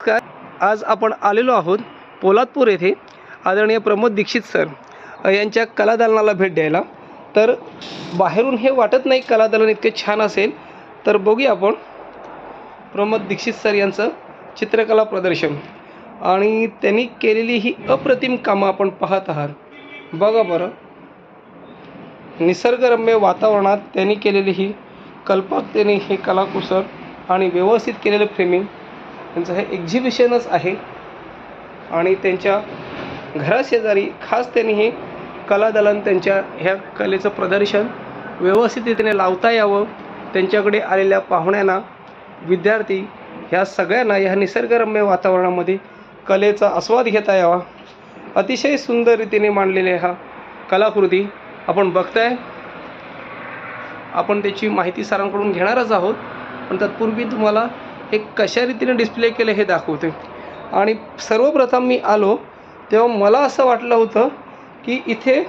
नमस्कार. आज आपण आलेलो आहोत पोलादपूर येथे आदरणीय प्रमोद दीक्षित सर यांच्या कलादालनाला भेट द्यायला. तर बाहेरून हे वाटत नाही कलादालन इतके छान असेल, तर बघूया आपण प्रमोद दीक्षित सर यांचं चित्रकला प्रदर्शन आणि त्यांनी केलेली ही अप्रतिम कामं आपण पाहत आहात. बघा बरं, निसर्गरम्य वातावरणात त्यांनी केलेली ही कल्पकतेने हे कलाकुसर आणि व्यवस्थित केलेलं फ्रेमिंग त्यांचं हे एक्झिबिशनच आहे. आणि त्यांच्या घराशेजारी खास त्यांनी हे कलादालन त्यांच्या ह्या कलेचं प्रदर्शन व्यवस्थितरीतीने लावता यावं, त्यांच्याकडे आलेल्या पाहुण्यांना, विद्यार्थी ह्या सगळ्यांना ह्या निसर्गरम्य वातावरणामध्ये कलेचा आस्वाद घेता यावा. अतिशय सुंदर रीतीने मांडलेल्या ह्या कलाकृती आपण बघताय. आपण त्याची माहिती सरांकडून घेणारच आहोत, पण तत्पूर्वी तुम्हाला हे कशा रीतीने डिस्प्ले केलं हे दाखवते. आणि सर्वप्रथम मी आलो तेव्हा मला असं वाटलं होतं की इथे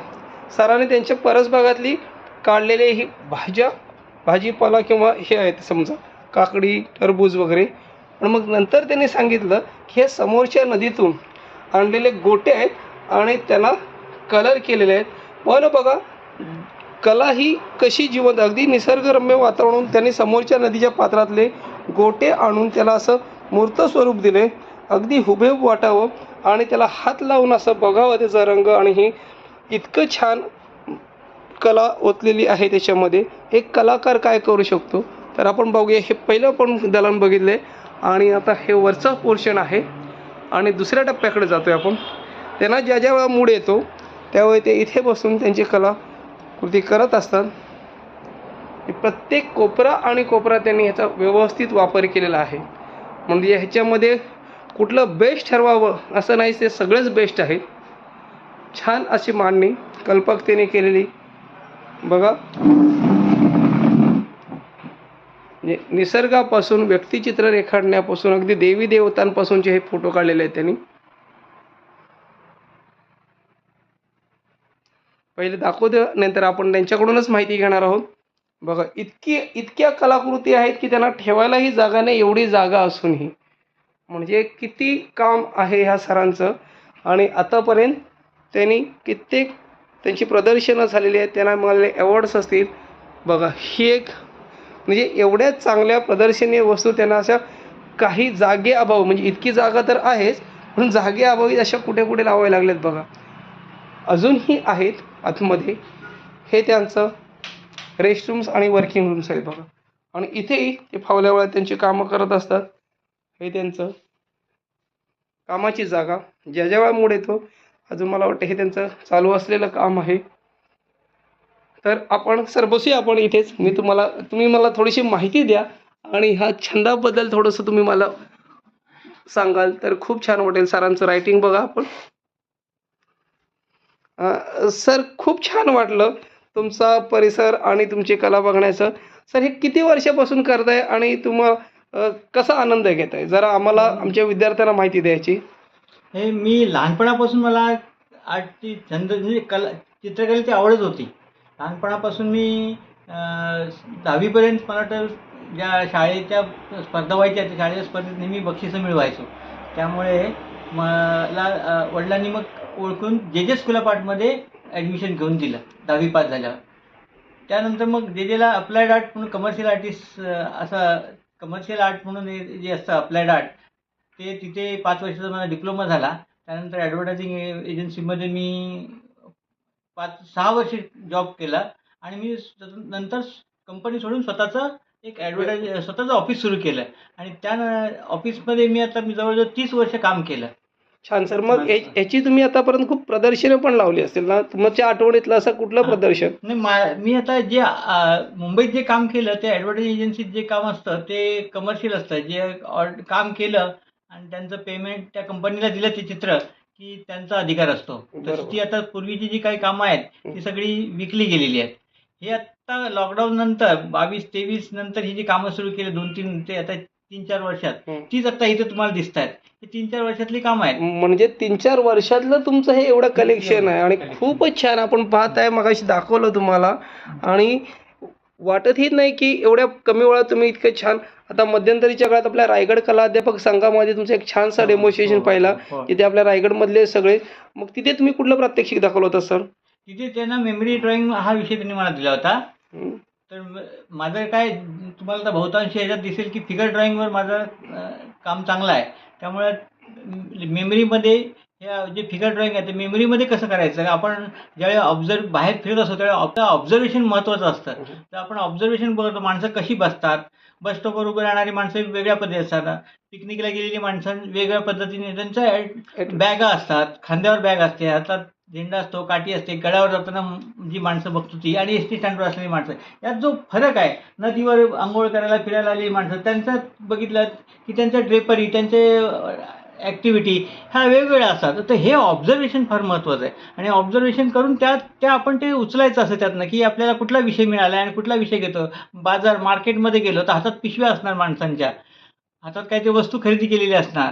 सरांनी त्यांच्या परसबागातली काढलेले ही भाजीपाला किंवा हे आहेत, समजा काकडी, टरबूज वगैरे. पण मग नंतर त्यांनी सांगितलं की हे समोरच्या नदीतून आणलेले गोटे आहेत आणि त्याला कलर केलेले आहेत. पण बघा, कला ही कशी जिवंत, अगदी निसर्गरम्य वातावरण त्यांनी समोरच्या नदीच्या पात्रातले गोटे आणून त्याला असं मूर्त स्वरूप दिले, अगदी हुबेहूब वाटावं आणि त्याला हात लावून असं बघावं त्याचा रंग. आणि ही इतकं छान कला ओतलेली आहे त्याच्यामध्ये. एक कलाकार काय करू शकतो, तर आपण बघूया. हे पहिलं पण दालन बघितले आणि आता हे वरचा पोर्शन आहे आणि दुसऱ्या टप्प्याकडे जातोय आपण. त्यांना ज्या ज्या वेळा मूड येतो त्यावेळी ते इथे बसून त्यांची कलाकृती करत असतात. प्रत्येक कोपरा आणि कोपरा त्यांनी ह्याचा व्यवस्थित वापर केलेला आहे. म्हणजे ह्याच्यामध्ये कुठलं बेस्ट ठरवावं असं नाही, ते सगळंच बेस्ट आहे. छान अशी मांडणी कल्पकतेने केलेली बघा. म्हणजे निसर्गापासून व्यक्तिचित्र रेखाटण्यापासून अगदी देवी देवतांपासूनचे हे फोटो काढलेले आहेत त्यांनी. पहिले दाखवतो, नंतर आपण त्यांच्याकडूनच माहिती घेणार आहोत. बघा, इतक्या कलाकृती आहेत की त्यांना ठेवायलाही जागा नाही, एवढी जागा असूनही. म्हणजे किती काम आहे ह्या सरांचं. आणि आतापर्यंत त्यांनी कित्येक त्यांची प्रदर्शनं झालेली आहेत, त्यांना मिळालेले अवॉर्ड्स असतील. बघा, ही एक म्हणजे एवढ्या चांगल्या प्रदर्शनीय वस्तू त्यांना अशा काही जागेअभावी, म्हणजे इतकी जागा तर आहेच पण जागेअभावी अशा कुठे कुठे लावायला लागल्यात. बघा, अजूनही आहेत आतमध्ये. हे त्यांचं रेस्टरूम्स आणि वर्किंग रूम्स आहेत बघा. आणि इथेही ते फावल्या वेळात त्यांची कामं करत असतात. हे त्यांचं कामाची जागा, ज्या ज्या वेळा मूड येतो, अजून मला वाटतं हे त्यांचं चालू असलेलं काम आहे. तर आपण सर बसूया आपण इथेच. तुम्ही मला थोडीशी माहिती द्या आणि ह्या छंदाबद्दल थोडंसं तुम्ही मला सांगाल तर खूप छान वाटेल. सरांचं रायटिंग बघा आपण. सर, खूप छान वाटलं तुमचा परिसर आणि तुमची कला बघण्याचं. सर, हे किती वर्षापासून करताय आणि कसा आनंद घेताय, जरा आम्हाला आमच्या विद्यार्थ्यांना माहिती द्यायची. हे मी लहानपणापासून मला आर्टची छंद म्हणजे चित्रकलेची आवडच होती. लहानपणापासून मी 10वीपर्यंत मला वाटतं ज्या शाळेच्या स्पर्धा व्हायच्या त्या शाळेच्या स्पर्धेत नेहमी बक्षिसं मिळवायचो. त्यामुळे मला वडिलांनी मग ओळखून जे स्कूल ऑफ आर्टमध्ये ॲडमिशन घेऊन दिलं 10वी पास झाल्यावर. त्यानंतर मग जेला अप्लाइड आर्ट म्हणून कमर्शियल आर्टिस्ट, असं कमर्शियल आर्ट म्हणून जे असतं अप्लाइड आर्ट, ते तिथे 5 वर्षाचा माझा डिप्लोमा झाला. त्यानंतर ॲडव्हर्टायझिंग एजन्सीमध्ये मी 5-6 वर्ष जॉब केला आणि मी नंतर कंपनी सोडून स्वतःचं ऑफिस सुरू केलं. आणि त्या ऑफिसमध्ये मी जवळजवळ 30 वर्ष काम केलं. छान सर. मग याची तुम्ही आतापर्यंत खूप प्रदर्शनं पण लावली असतील ना, तुमच्या आठवणीतलं असं कुठलं प्रदर्शन? नाही, मी आता जे मुंबईत जे काम केलं ते ॲडव्हर्टायझिंग एजन्सीत जे काम असतं ते कमर्शियल असतं. जे काम केलं आणि त्यांचं पेमेंट त्या कंपनीला दिलं ते चित्र की त्यांचा अधिकार असतो. तशी ती आता पूर्वीची जी काही कामं आहेत ती सगळी विकली गेलेली आहेत. हे आता लॉकडाऊन नंतर 22-23 नंतर ही जी कामं सुरू केली 2-3 ते आता 3-4 वर्षात, तीच आता इथे तुम्हाला दिसत आहेत. ही 3-4 वर्षातली कामं आहेत. म्हणजे 3-4 वर्षातलं तुमचं हे एवढं कलेक्शन आहे आणि खूपच छान. आपण पाहताय, मगाशी दाखवलं तुम्हाला. आणि वाटतही नाही की एवढ्या कमी वेळात तुम्ही इतकं छान. आता मध्यंतरीच्या काळात आपल्या रायगड कला अध्यापक संघामध्ये तुमचा एक छानसा डेमोन्स्ट्रेशन पाहिला, हो. तिथे आपल्या रायगडमधले सगळे. मग तिथे तुम्ही कुठलं प्रात्यक्षिक दाखवलं होतं सर? तिथे त्यांना मेमरी ड्रॉइंग हा विषय त्यांनी मला दिला होता. तर माझं काय, तुम्हाला तर बहुतांश ह्याच्यात दिसेल की फिगर ड्रॉइंगवर माझं काम चांगलं आहे. त्यामुळे मेमरीमध्ये ह्या जे फिगर ड्रॉइंग आहे ते मेमरीमध्ये कसं करायचं, आपण ज्यावेळी बाहेर फिरत असतो त्यावेळी आपलं ऑब्झर्वेशन महत्त्वाचं असतं. तर आपण ऑब्झर्वेशन बघतो, माणसं कशी बसतात, बस स्टॉपवर उभे राहणारी माणसं वेगळ्या पद्धती असतात, पिकनिकला गेलेली माणसं वेगळ्या पद्धतीने, त्यांच्या बॅगा असतात, खांद्यावर बॅग असते, हातात झेंडा असतो, काठी असते, गडावर जाताना जी माणसं बघतो ती, आणि एस टी स्टँडवर असलेली माणसं, यात जो फरक आहे, नदीवर आंघोळ करायला फिरायला आलेली माणसं, त्यांचं बघितलं की त्यांच्या ड्रेपरी, त्यांचे ॲक्टिव्हिटी ह्या वेगवेगळ्या असतात. तर हे ऑब्झर्वेशन फार महत्त्वाचं आहे, आणि ऑब्झर्वेशन करून त्या आपण ते उचलायचं असं त्यातनं, की आपल्याला कुठला विषय मिळाला आणि कुठला विषय घेतो. मार्केटमध्ये गेलो तर हातात पिशव्या असणार, माणसांच्या हातात काही ते वस्तू खरेदी केलेली असणार,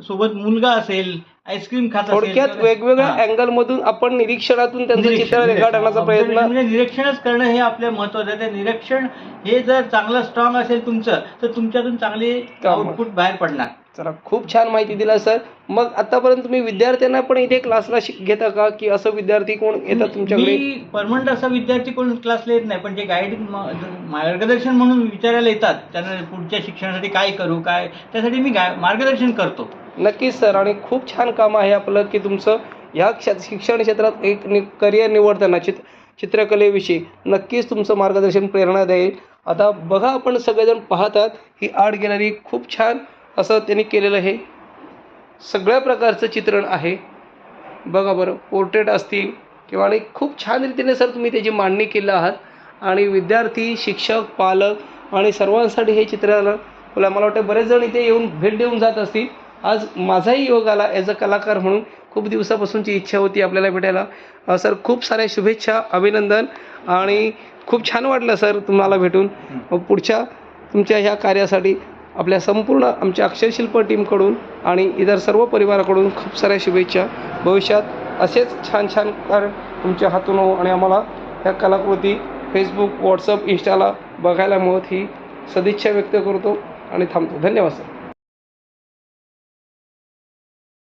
सोबत मुलगा असेल, आईस्क्रीम खात असेल. थोडक्यात वेगवेगळ्या अँगलमधून आपण निरीक्षणातून त्यांचं चित्र रेखाटण्याचा प्रयत्न. म्हणजे निरीक्षणच करणं हे आपल्या महत्त्वाचं आहे. ते निरीक्षण हे जर चांगलं स्ट्रॉंग असेल तुमचं, तर तुमच्यातून चांगले आउटपुट बाहेर पडणार. चला, खूप छान माहिती दिला सर. मग आतापर्यंत तुम्ही विद्यार्थ्यांना पण इथे क्लासला घेता का, की असं विद्यार्थी कोण येतात तुमच्याकडे? मी परमनंट असा विद्यार्थी कोण क्लासला येत नाही, पण जे गाईड मार्गदर्शन म्हणून विचारायला येतात, त्यांना पुढच्या शिक्षणासाठी काय करू, काय, त्यासाठी मी मार्गदर्शन करतो. नक्कीच सर, आणि खूप छान काम आहे आपलं की तुमचं ह्या शिक्षण क्षेत्रात एक करिअर निवडताना चित्रकलेविषयी नक्कीच तुमचं मार्गदर्शन प्रेरणा देईल. आता बघा, आपण सगळेजण पाहतात ही आर्ट गॅलरी, खूप छान असं त्यांनी केलेलं आहे. सगळ्या प्रकारचं चित्रण आहे, बघा बरं, पोर्ट्रेट असतील किंवा, आणि खूप छान रीतीने सर तुम्ही त्याची मांडणी केली आहात. आणि विद्यार्थी, शिक्षक, पालक आणि सर्वांसाठी हे चित्राला मला वाटतं बरेच जण इथे येऊन भेट देऊन जात असतील. आज माझाही योग आला ॲज अ कलाकार म्हणून. खूप दिवसापासूनची इच्छा होती आपल्याला भेटायला. सर, खूप साऱ्या शुभेच्छा, अभिनंदन, आणि खूप छान वाटलं सर तुम्हाला भेटून. पुढच्या तुमच्या ह्या कार्यासाठी आपल्या संपूर्ण आमच्या अक्षरशिल्प टीमकडून आणि इतर सर्व परिवाराकडून खूप साऱ्या शुभेच्छा. भविष्यात असेच छान छान कार्य तुमच्या हातून हो, आणि आम्हाला ह्या कलाकृती फेसबुक, व्हॉट्सअप, इंस्टाला बघायला मिळत ही सदिच्छा व्यक्त करतो आणि थांबतो. धन्यवाद सर.